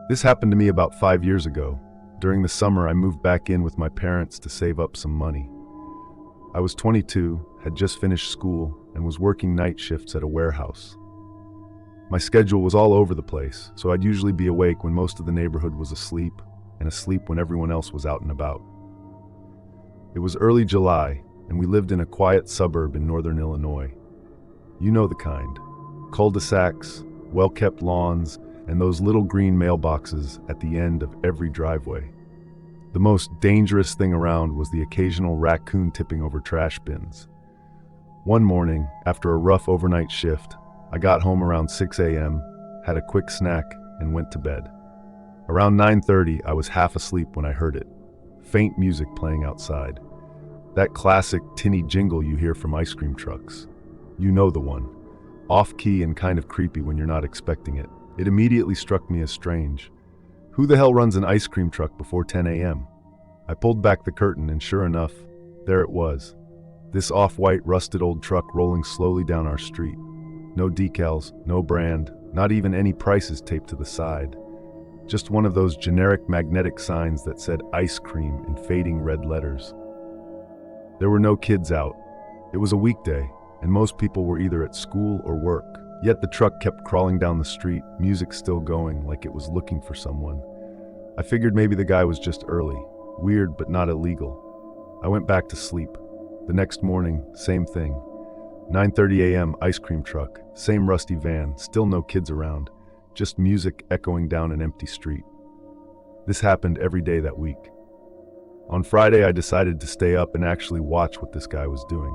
This happened to me about 5 years ago. During the summer, I moved back in with my parents to save up some money. I was 22, had just finished school, and was working night shifts at a warehouse. My schedule was all over the place, so I'd usually be awake when most of the neighborhood was asleep, and asleep when everyone else was out and about. It was early July, and we lived in a quiet suburb in northern Illinois. You know the kind. Cul-de-sacs, well-kept lawns, and those little green mailboxes at the end of every driveway. The most dangerous thing around was the occasional raccoon tipping over trash bins. One morning, after a rough overnight shift, I got home around 6 a.m., had a quick snack, and went to bed. Around 9:30, I was half asleep when I heard it. Faint music playing outside. That classic tinny jingle you hear from ice cream trucks. You know the one. Off-key and kind of creepy when you're not expecting it. It immediately struck me as strange. Who the hell runs an ice cream truck before 10 a.m.? I pulled back the curtain and sure enough, there it was. This off-white, rusted old truck rolling slowly down our street. No decals, no brand, not even any prices taped to the side. Just one of those generic magnetic signs that said ice cream in fading red letters. There were no kids out. It was a weekday, and most people were either at school or work. Yet the truck kept crawling down the street, music still going, like it was looking for someone. I figured maybe the guy was just early. Weird, but not illegal. I went back to sleep. The next morning, same thing. 9:30 a.m., ice cream truck, same rusty van, still no kids around, just music echoing down an empty street. This happened every day that week. On Friday, I decided to stay up and actually watch what this guy was doing.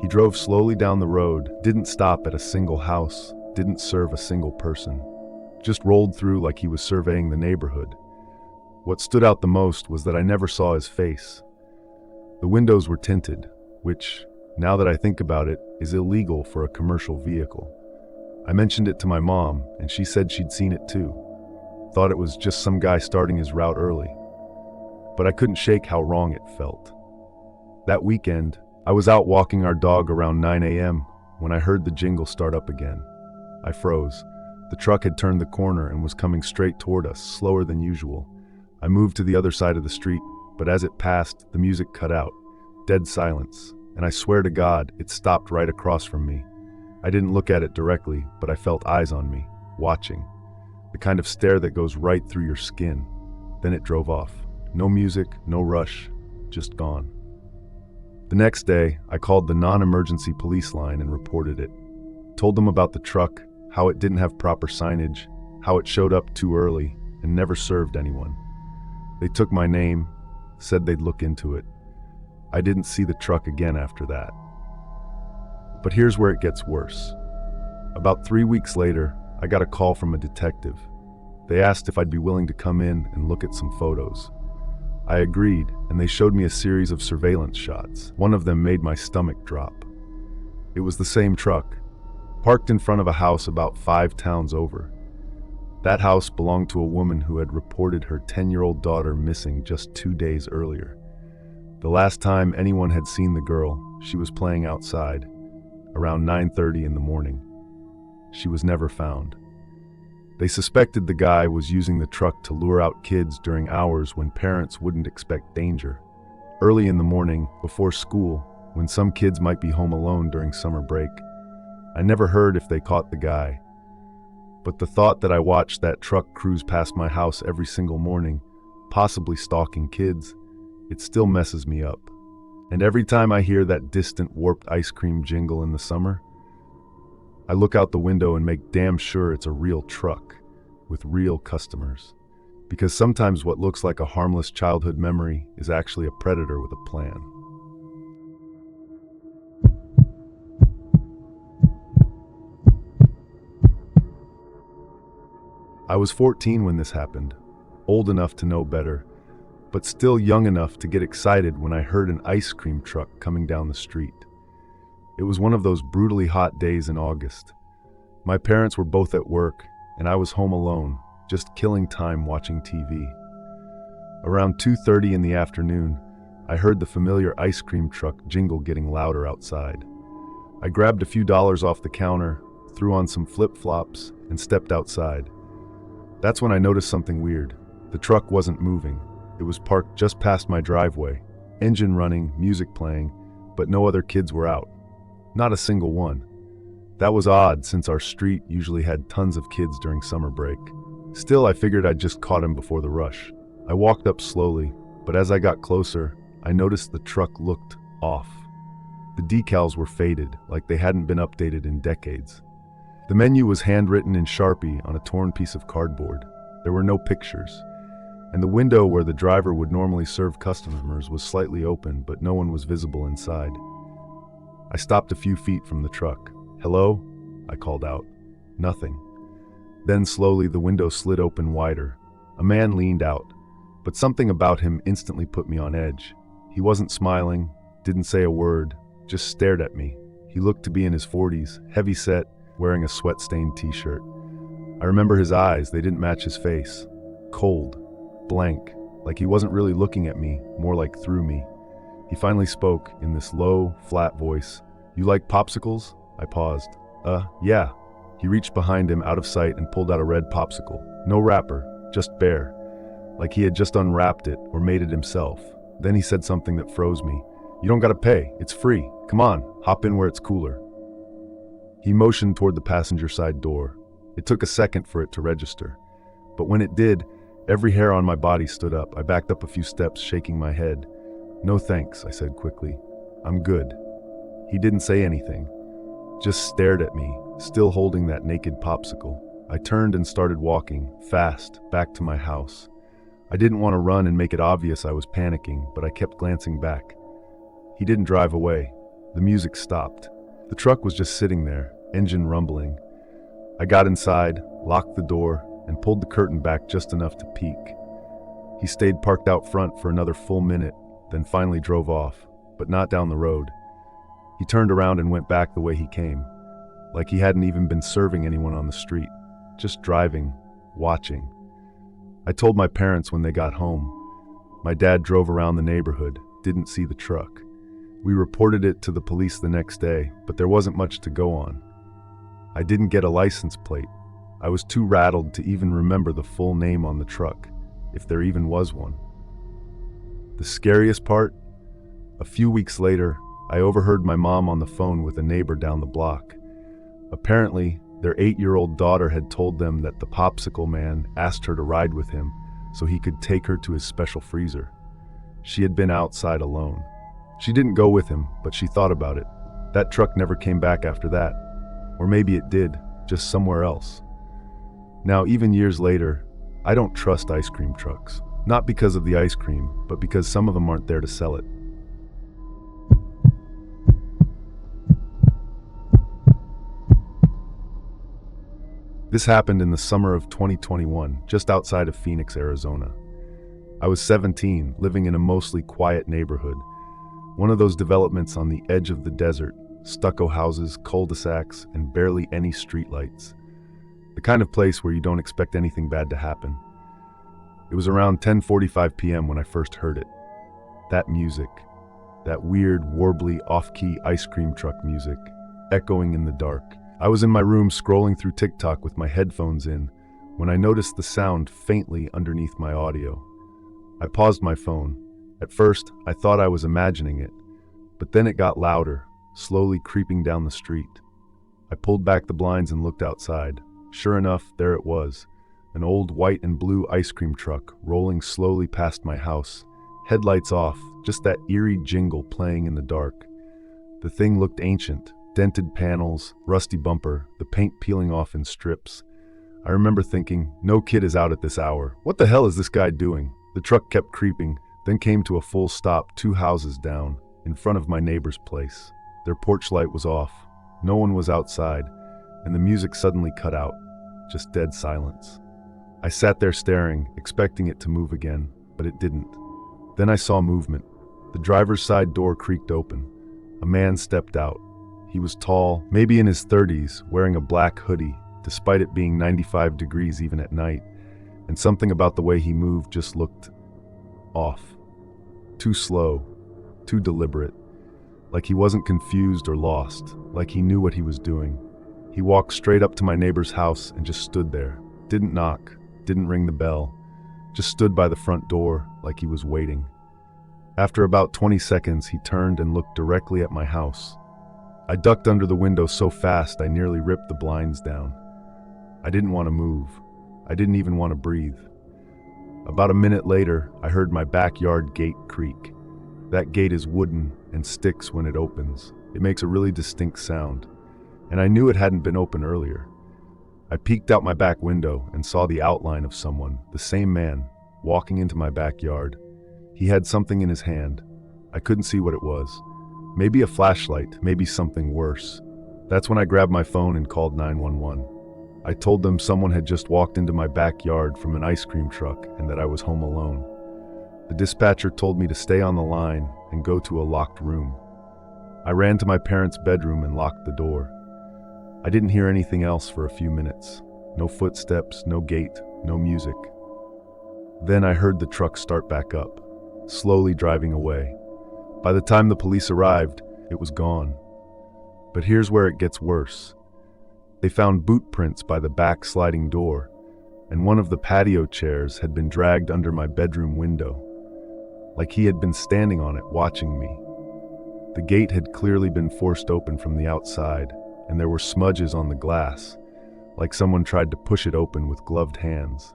He drove slowly down the road, didn't stop at a single house, didn't serve a single person, just rolled through like he was surveying the neighborhood. What stood out the most was that I never saw his face. The windows were tinted, which, now that I think about it, is illegal for a commercial vehicle. I mentioned it to my mom, and she said she'd seen it too. Thought it was just some guy starting his route early. But I couldn't shake how wrong it felt. That weekend, I was out walking our dog around 9 a.m. when I heard the jingle start up again. I froze. The truck had turned the corner and was coming straight toward us, slower than usual. I moved to the other side of the street, but as it passed, the music cut out. Dead silence. And I swear to God, it stopped right across from me. I didn't look at it directly, but I felt eyes on me, watching. The kind of stare that goes right through your skin. Then it drove off. No music, no rush, just gone. The next day, I called the non-emergency police line and reported it. Told them about the truck, how it didn't have proper signage, how it showed up too early, and never served anyone. They took my name, said they'd look into it. I didn't see the truck again after that. But here's where it gets worse. About 3 weeks later, I got a call from a detective. They asked if I'd be willing to come in and look at some photos. I agreed, and they showed me a series of surveillance shots. One of them made my stomach drop. It was the same truck, parked in front of a house about 5 towns over. That house belonged to a woman who had reported her 10-year-old daughter missing just 2 days earlier. The last time anyone had seen the girl, she was playing outside, around 9:30 in the morning. She was never found. They suspected the guy was using the truck to lure out kids during hours when parents wouldn't expect danger. Early in the morning, before school, when some kids might be home alone during summer break. I never heard if they caught the guy. But the thought that I watched that truck cruise past my house every single morning, possibly stalking kids, it still messes me up. And every time I hear that distant warped ice cream jingle in the summer, I look out the window and make damn sure it's a real truck with real customers. Because sometimes what looks like a harmless childhood memory is actually a predator with a plan. I was 14 when this happened, old enough to know better, but still young enough to get excited when I heard an ice cream truck coming down the street. It was one of those brutally hot days in August. My parents were both at work, and I was home alone, just killing time watching TV. Around 2:30 in the afternoon, I heard the familiar ice cream truck jingle getting louder outside. I grabbed a few dollars off the counter, threw on some flip-flops, and stepped outside. That's when I noticed something weird. The truck wasn't moving. It was parked just past my driveway, engine running, music playing, but no other kids were out. Not a single one. That was odd since our street usually had tons of kids during summer break. Still, I figured I'd just caught him before the rush. I walked up slowly, but as I got closer, I noticed the truck looked off. The decals were faded, like they hadn't been updated in decades. The menu was handwritten in Sharpie on a torn piece of cardboard. There were no pictures. And the window where the driver would normally serve customers was slightly open, but no one was visible inside. I stopped a few feet from the truck. "Hello?" I called out. Nothing. Then slowly the window slid open wider. A man leaned out, but something about him instantly put me on edge. He wasn't smiling, didn't say a word, just stared at me. He looked to be in his 40s, heavy-set, wearing a sweat-stained t-shirt. I remember his eyes, they didn't match his face. Cold, blank, like he wasn't really looking at me, more like through me. He finally spoke in this low, flat voice. "You like popsicles?" I paused. Yeah." He reached behind him out of sight and pulled out a red popsicle. No wrapper, just bare. Like he had just unwrapped it or made it himself. Then he said something that froze me. "You don't gotta pay, it's free. Come on, hop in where it's cooler." He motioned toward the passenger side door. It took a second for it to register. But when it did, every hair on my body stood up. I backed up a few steps, shaking my head. "No thanks," I said quickly. "I'm good." He didn't say anything, just stared at me, still holding that naked popsicle. I turned and started walking, fast, back to my house. I didn't want to run and make it obvious I was panicking, but I kept glancing back. He didn't drive away. The music stopped. The truck was just sitting there, engine rumbling. I got inside, locked the door, and pulled the curtain back just enough to peek. He stayed parked out front for another full minute, then finally drove off, but not down the road. He turned around and went back the way he came, like he hadn't even been serving anyone on the street, just driving, watching. I told my parents when they got home. My dad drove around the neighborhood, didn't see the truck. We reported it to the police the next day, but there wasn't much to go on. I didn't get a license plate. I was too rattled to even remember the full name on the truck, if there even was one. The scariest part? A few weeks later, I overheard my mom on the phone with a neighbor down the block. Apparently, their 8-year-old daughter had told them that the popsicle man asked her to ride with him so he could take her to his special freezer. She had been outside alone. She didn't go with him, but she thought about it. That truck never came back after that. Or maybe it did, just somewhere else. Now, even years later, I don't trust ice cream trucks. Not because of the ice cream, but because some of them aren't there to sell it. This happened in the summer of 2021, just outside of Phoenix, Arizona. I was 17, living in a mostly quiet neighborhood. One of those developments on the edge of the desert, stucco houses, cul-de-sacs, and barely any streetlights. The kind of place where you don't expect anything bad to happen. It was around 10:45 p.m. when I first heard it. That music, that weird, warbly, off-key ice cream truck music, echoing in the dark. I was in my room scrolling through TikTok with my headphones in when I noticed the sound faintly underneath my audio. I paused my phone. At first, I thought I was imagining it, but then it got louder, slowly creeping down the street. I pulled back the blinds and looked outside. Sure enough, there it was, an old white and blue ice cream truck rolling slowly past my house. Headlights off, just that eerie jingle playing in the dark. The thing looked ancient. Dented panels, rusty bumper, the paint peeling off in strips. I remember thinking, no kid is out at this hour. What the hell is this guy doing? The truck kept creeping, then came to a full stop 2 houses down, in front of my neighbor's place. Their porch light was off. No one was outside, and the music suddenly cut out. Just dead silence. I sat there staring, expecting it to move again, but it didn't. Then I saw movement. The driver's side door creaked open. A man stepped out. He was tall, maybe in his 30s, wearing a black hoodie, despite it being 95 degrees even at night, and something about the way he moved just looked off. Too slow, too deliberate, like he wasn't confused or lost, like he knew what he was doing. He walked straight up to my neighbor's house and just stood there, didn't knock, didn't ring the bell, just stood by the front door like he was waiting. After about 20 seconds, he turned and looked directly at my house. I ducked under the window so fast I nearly ripped the blinds down. I didn't want to move. I didn't even want to breathe. About a minute later, I heard my backyard gate creak. That gate is wooden and sticks when it opens. It makes a really distinct sound, and I knew it hadn't been open earlier. I peeked out my back window and saw the outline of someone, the same man, walking into my backyard. He had something in his hand. I couldn't see what it was. Maybe a flashlight, maybe something worse. That's when I grabbed my phone and called 911. I told them someone had just walked into my backyard from an ice cream truck and that I was home alone. The dispatcher told me to stay on the line and go to a locked room. I ran to my parents' bedroom and locked the door. I didn't hear anything else for a few minutes. No footsteps, no gate, no music. Then I heard the truck start back up, slowly driving away. By the time the police arrived, it was gone. But here's where it gets worse. They found boot prints by the back sliding door, and one of the patio chairs had been dragged under my bedroom window, like he had been standing on it watching me. The gate had clearly been forced open from the outside, and there were smudges on the glass, like someone tried to push it open with gloved hands.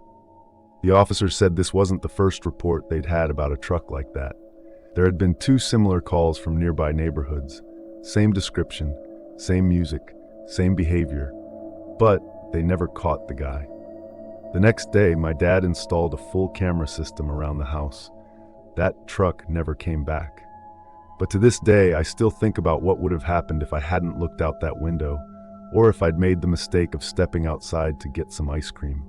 The officer said this wasn't the first report they'd had about a truck like that. There had been 2 similar calls from nearby neighborhoods. Same description, same music, same behavior, but they never caught the guy. The next day, my dad installed a full camera system around the house. That truck never came back. But to this day, I still think about what would have happened if I hadn't looked out that window, or if I'd made the mistake of stepping outside to get some ice cream.